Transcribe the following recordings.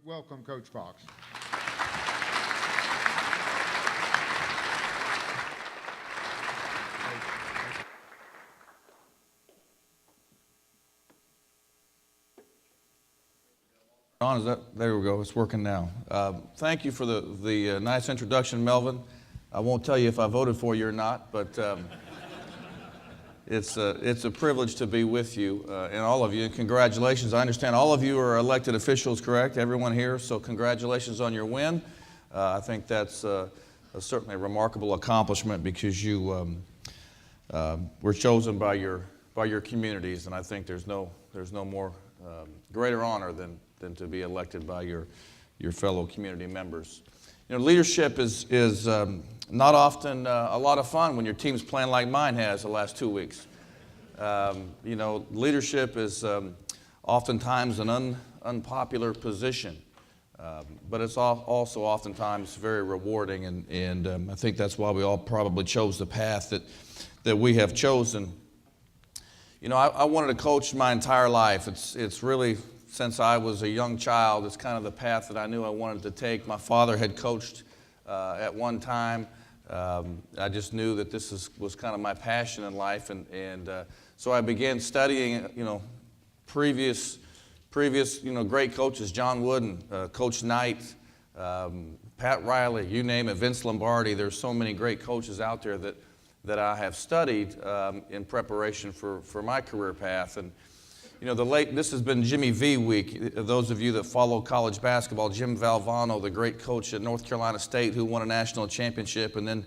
Welcome, Coach Fox. There we go. It's working now. Thank you for the nice introduction, Melvin. I won't tell you if I voted for you or not, but it's a privilege to be with you and all of you. And congratulations. I understand all of you are elected officials, correct? Everyone here. So congratulations on your win. I think that's certainly a remarkable accomplishment because you were chosen by your communities, and I think there's no more greater honor than to be elected by your fellow community members. You know, leadership is not often a lot of fun when your team's playing like mine has the last 2 weeks. You know, leadership is oftentimes an unpopular position, but it's also oftentimes very rewarding, and I think that's why we all probably chose the path that we have chosen. You know, I wanted to coach my entire life. It's really, since I was a young child, it's kind of the path that I knew I wanted to take. My father had coached at one time. I just knew that this was kind of my passion in life, and so I began studying, you know, previous great coaches, John Wooden, Coach Knight, Pat Riley, you name it, Vince Lombardi. There's so many great coaches out there that I have studied in preparation for my career path. And you know, this has been Jimmy V week. Those of you that follow college basketball, Jim Valvano, the great coach at North Carolina State who won a national championship and then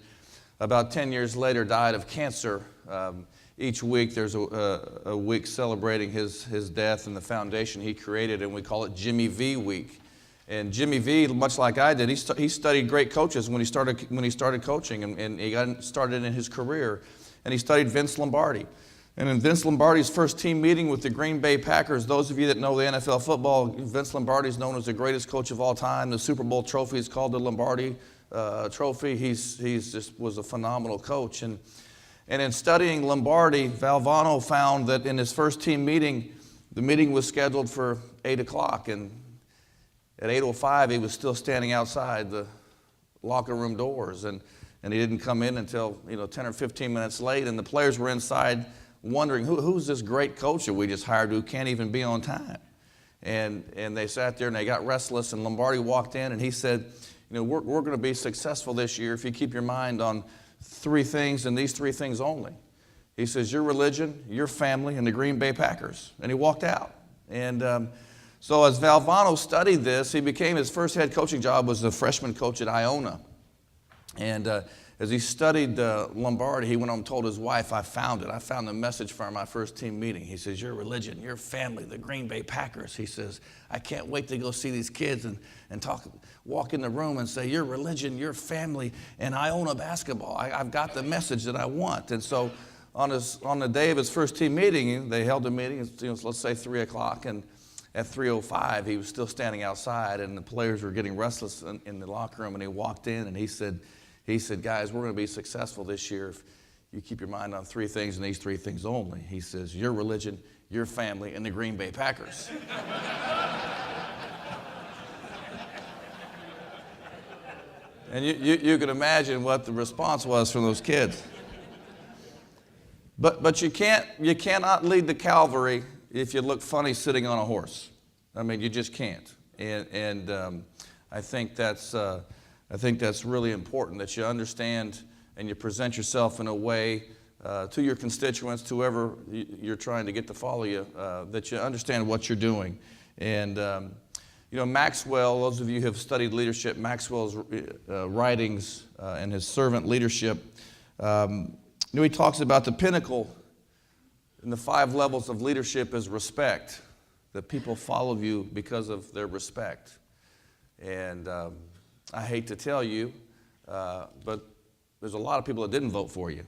about 10 years later died of cancer. Each week there's a week celebrating his death and the foundation he created, and we call it Jimmy V week. And Jimmy V, much like I did, he studied great coaches when he started coaching, and he got started in his career, and he studied Vince Lombardi. And in Vince Lombardi's first team meeting with the Green Bay Packers, those of you that know the NFL football, Vince Lombardi is known as the greatest coach of all time. The Super Bowl trophy is called the Lombardi Trophy. He's just was a phenomenal coach. And in studying Lombardi, Valvano found that in his first team meeting, the meeting was scheduled for 8 o'clock, and at 8:05 he was still standing outside the locker room doors, and he didn't come in until 10 or 15 minutes late, and the players were inside wondering who's this great coach that we just hired who can't even be on time. And they sat there and they got restless, and Lombardi walked in and he said, you know, we're going to be successful this year if you keep your mind on 3 things and these 3 things only. He says, your religion, your family, and the Green Bay Packers. And he walked out. And so as Valvano studied this, his first head coaching job was the freshman coach at Iona. And as he studied Lombardi, he went home and told his wife, I found it. I found the message for my first team meeting. He says, your religion, your family, the Green Bay Packers. He says, I can't wait to go see these kids and walk in the room and say, your religion, your family, and Iona basketball. I've got the message that I want. And so on the day of his first team meeting, they held a meeting, let's say 3 o'clock, and at 3:05, he was still standing outside, and the players were getting restless in the locker room, and he walked in, and he said, guys, we're going to be successful this year if you keep your mind on 3 things and these 3 things only. He says, your religion, your family, and the Green Bay Packers. And you can imagine what the response was from those kids. But you cannot lead the cavalry if you look funny sitting on a horse. I mean, you just can't. And I think that's really important, that you understand and you present yourself in a way to your constituents, to whoever you're trying to get to follow you, that you understand what you're doing. And Maxwell, those of you who have studied leadership, Maxwell's writings and his servant leadership, he talks about the pinnacle in the 5 levels of leadership is respect, that people follow you because of their respect. And I hate to tell you, but there's a lot of people that didn't vote for you.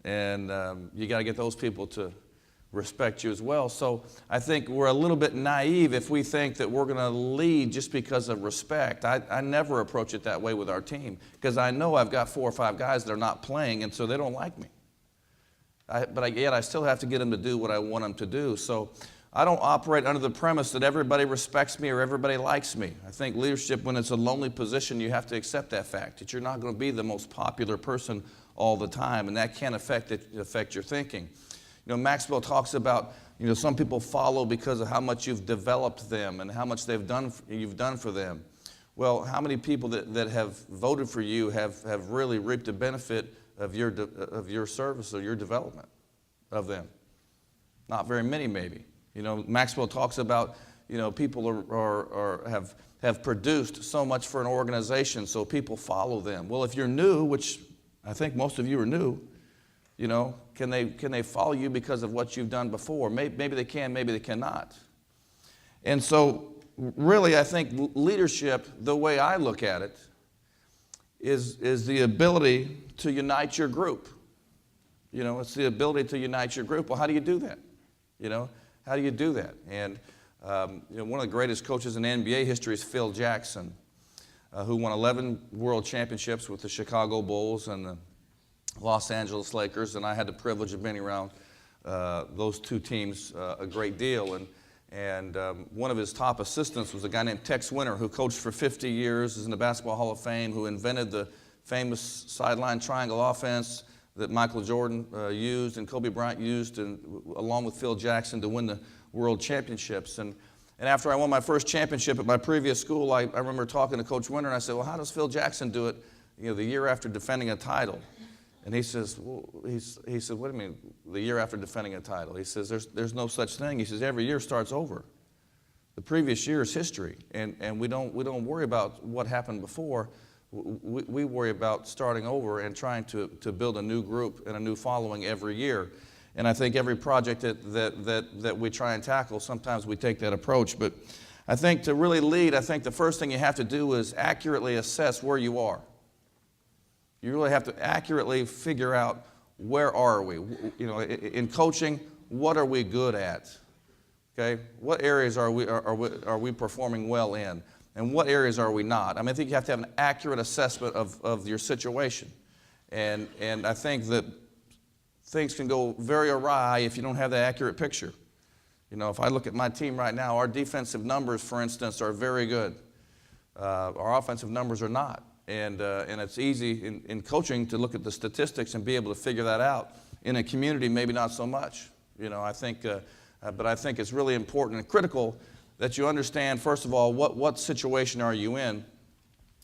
And you got to get those people to respect you as well. So I think we're a little bit naive if we think that we're going to lead just because of respect. I never approach it that way with our team, because I know I've got 4 or 5 guys that are not playing, and so they don't like me. But yet I still have to get them to do what I want them to do. So I don't operate under the premise that everybody respects me or everybody likes me. I think leadership, when it's a lonely position, you have to accept that fact, that you're not going to be the most popular person all the time, and that can affect your thinking. You know, Maxwell talks about, you know, some people follow because of how much you've developed them and how much you've done for them. Well, how many people that have voted for you have really reaped the benefit of your service or your development of them? Not very many, maybe. You know, Maxwell talks about, you know, people have produced so much for an organization, so people follow them. Well, if you're new, which I think most of you are new, you know, can they follow you because of what you've done before? Maybe they can, maybe they cannot. And so, really, I think leadership, the way I look at it, is the ability to unite your group. You know, it's the ability to unite your group. Well, how do you do that? You know, how do you do that? And you know, one of the greatest coaches in NBA history is Phil Jackson, who won 11 world championships with the Chicago Bulls and the Los Angeles Lakers. And I had the privilege of being around those two teams a great deal. And one of his top assistants was a guy named Tex Winter, who coached for 50 years, is in the Basketball Hall of Fame, who invented the famous sideline triangle offense that Michael Jordan used and Kobe Bryant used, along with Phil Jackson, to win the world championships. And after I won my first championship at my previous school, I remember talking to Coach Winter, and I said, well, how does Phil Jackson do it, you know, the year after defending a title? And he says, well, he said, what do you mean, the year after defending a title? He says, there's no such thing. He says, every year starts over. The previous year is history, and we don't worry about what happened before. We worry about starting over and trying to build a new group and a new following every year. And I think every project that we try and tackle, sometimes we take that approach. But I think to really lead, I think the first thing you have to do is accurately assess where you are. You really have to accurately figure out, where are we? You know, in coaching, what are we good at? Okay, what areas are we performing well in, and what areas are we not? I mean, I think you have to have an accurate assessment of your situation, and I think that things can go very awry if you don't have the accurate picture. You know, if I look at my team right now, our defensive numbers, for instance, are very good. Our offensive numbers are not. And it's easy in coaching to look at the statistics and be able to figure that out. In a community, maybe not so much. You know, I think, but I think it's really important and critical that you understand, first of all, what situation are you in,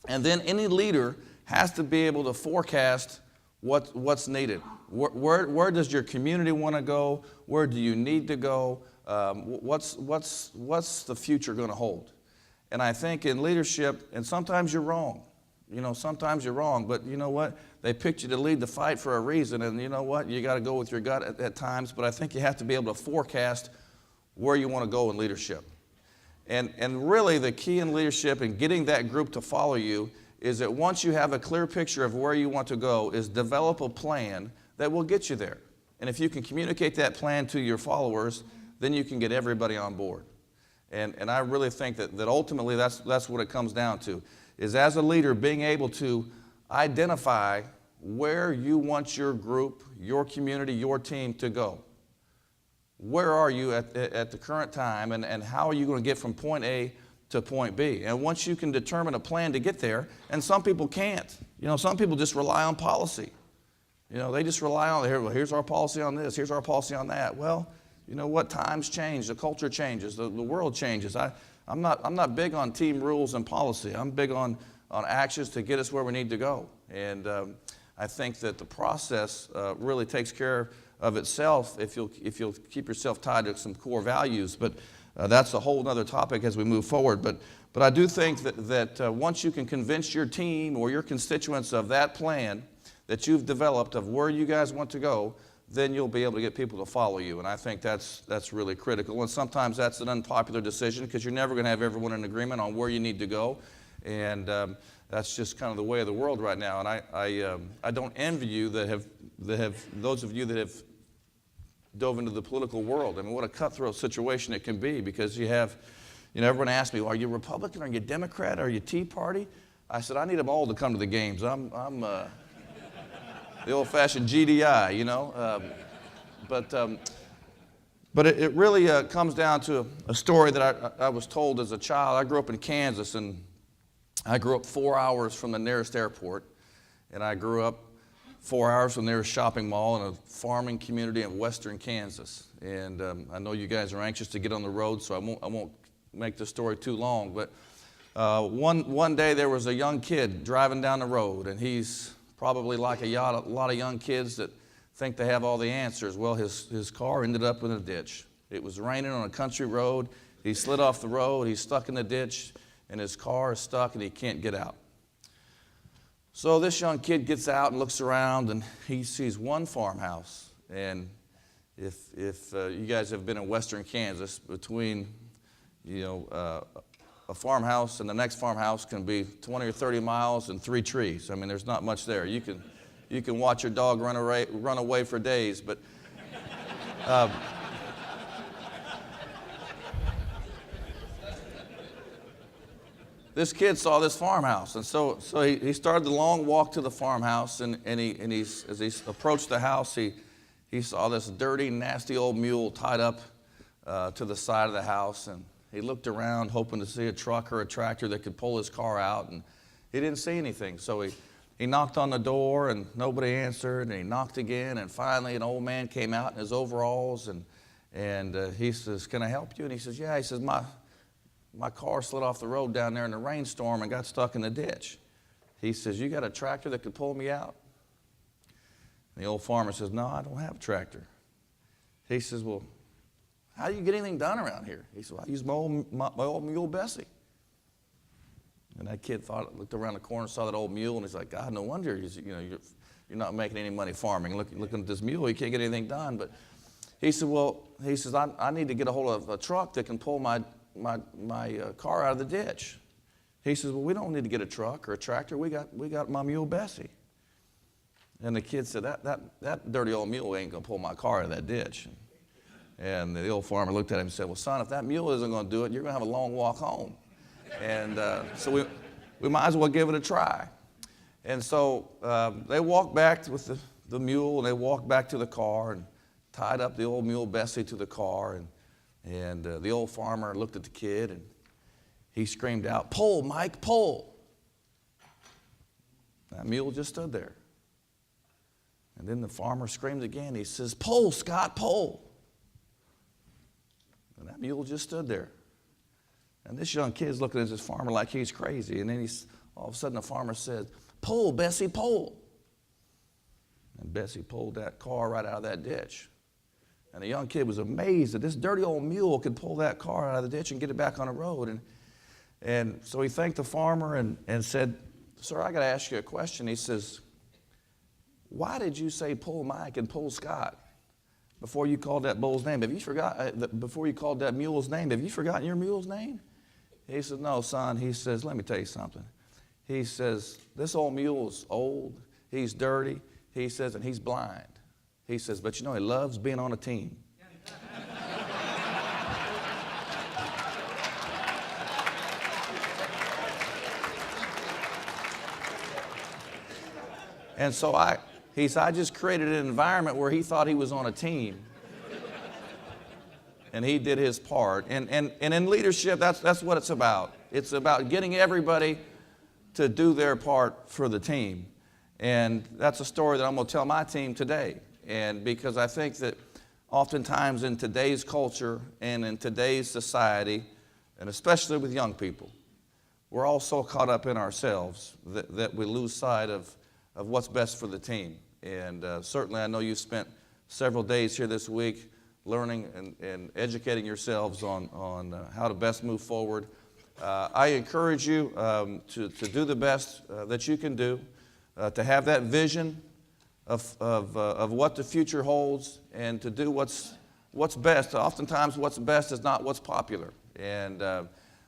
and then any leader has to be able to forecast what's needed. Where does your community want to go? Where do you need to go? What's the future going to hold? And I think in leadership, and sometimes you're wrong. You know, sometimes you're wrong, but you know what? They picked you to lead the fight for a reason, and you know what? You got to go with your gut at times, but I think you have to be able to forecast where you want to go in leadership. And really the key in leadership and getting that group to follow you is that once you have a clear picture of where you want to go, is develop a plan that will get you there. And if you can communicate that plan to your followers, then you can get everybody on board. And I really think that ultimately that's what it comes down to, is as a leader being able to identify where you want your group, your community, your team to go. Where are you at the current time, and how are you going to get from point A to point B? And once you can determine a plan to get there, and some people can't. You know, some people just rely on policy. You know, they just rely on, here's our policy on this, here's our policy on that. Well, you know what? Times change, the culture changes, the world changes. I'm not big on team rules and policy. I'm big on actions to get us where we need to go. And I think that the process really takes care of itself if you'll keep yourself tied to some core values. But that's a whole other topic as we move forward. But I do think that once you can convince your team or your constituents of that plan that you've developed of where you guys want to go, then you'll be able to get people to follow you. And I think that's really critical. And sometimes that's an unpopular decision because you're never going to have everyone in agreement on where you need to go. And that's just kind of the way of the world right now. And I don't envy you that have those of you that have dove into the political world. I mean, what a cutthroat situation it can be, because you have, you know, everyone asks me, well, are you Republican? Are you Democrat? Are you Tea Party? I said, I need them all to come to the games. I'm the old-fashioned GDI, you know. But But it really comes down to a story that I was told as a child. I grew up in Kansas, and I grew up 4 hours from the nearest airport, and I grew up 4 hours from the nearest shopping mall in a farming community in western Kansas. And I know you guys are anxious to get on the road, so I won't make the story too long. But one day there was a young kid driving down the road, and he's probably like a lot of young kids that think they have all the answers. Well, his car ended up in a ditch. It was raining on a country road. He slid off the road. He's stuck in the ditch, and his car is stuck, and he can't get out. So this young kid gets out and looks around, and he sees one farmhouse. And if you guys have been in western Kansas, between a farmhouse and the next farmhouse can be 20 or 30 miles and 3 trees. I mean, there's not much there. You can watch your dog run away for days, but this kid saw this farmhouse, and so he started the long walk to the farmhouse, and as he approached the house, he saw this dirty, nasty old mule tied up to the side of the house, and he looked around hoping to see a truck or a tractor that could pull his car out, and he didn't see anything. So he knocked on the door, and nobody answered, and he knocked again, and finally an old man came out in his overalls, and he says, "Can I help you?" And he says, "Yeah." He says, My car slid off the road down there in the rainstorm and got stuck in the ditch. He says, "You got a tractor that could pull me out?" And the old farmer says, "No, I don't have a tractor." He says, "Well, how do you get anything done around here?" He said, "Well, I use my old mule Bessie." And that kid looked around the corner, saw that old mule, and he's like, "God, no wonder you're not making any money farming. Looking at this mule, you can't get anything done." But he said, I need to get a hold of a truck that can pull my car out of the ditch." He says, "Well, we don't need to get a truck or a tractor. We got my mule Bessie." And the kid said, that dirty old mule ain't gonna pull my car out of that ditch. And the old farmer looked at him and said, "Well, son, if that mule isn't gonna do it, you're gonna have a long walk home. And so we might as well give it a try." And so they walked back with the mule, and they walked back to the car and tied up the old mule Bessie to the car, and the old farmer looked at the kid, and he screamed out, "Pull, Mike, pull." That mule just stood there. And then the farmer screamed again. He says, "Pull, Scott, pull." And that mule just stood there. And this young kid's looking at this farmer like he's crazy. And then all of a sudden the farmer said, "Pull, Bessie, pull." And Bessie pulled that car right out of that ditch. And the young kid was amazed that this dirty old mule could pull that car out of the ditch and get it back on the road. And so he thanked the farmer and said, "Sir, I got to ask you a question." He says, "Why did you say pull Mike and pull Scott before you called that bull's name? Have you forgot, before you called that mule's name, have you forgotten your mule's name?" He says, "No, son." He says, "Let me tell you something." He says, "This old mule is old, he's dirty," he says, "and he's blind." He says, "But he loves being on a team." And so I just created an environment where he thought he was on a team. And he did his part. And in leadership, that's what it's about. It's about getting everybody to do their part for the team. And that's a story that I'm going to tell my team today. And because I think that oftentimes in today's culture and in today's society, and especially with young people, we're all so caught up in ourselves that we lose sight of what's best for the team. And certainly I know you've spent several days here this week learning and educating yourselves on how to best move forward. I encourage you to do the best that you can do, to have that vision of what the future holds, and to do what's best. Oftentimes what's best is not what's popular.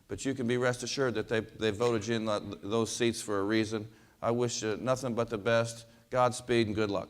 But you can be rest assured that they voted you in those seats for a reason. I wish you nothing but the best. Godspeed and good luck.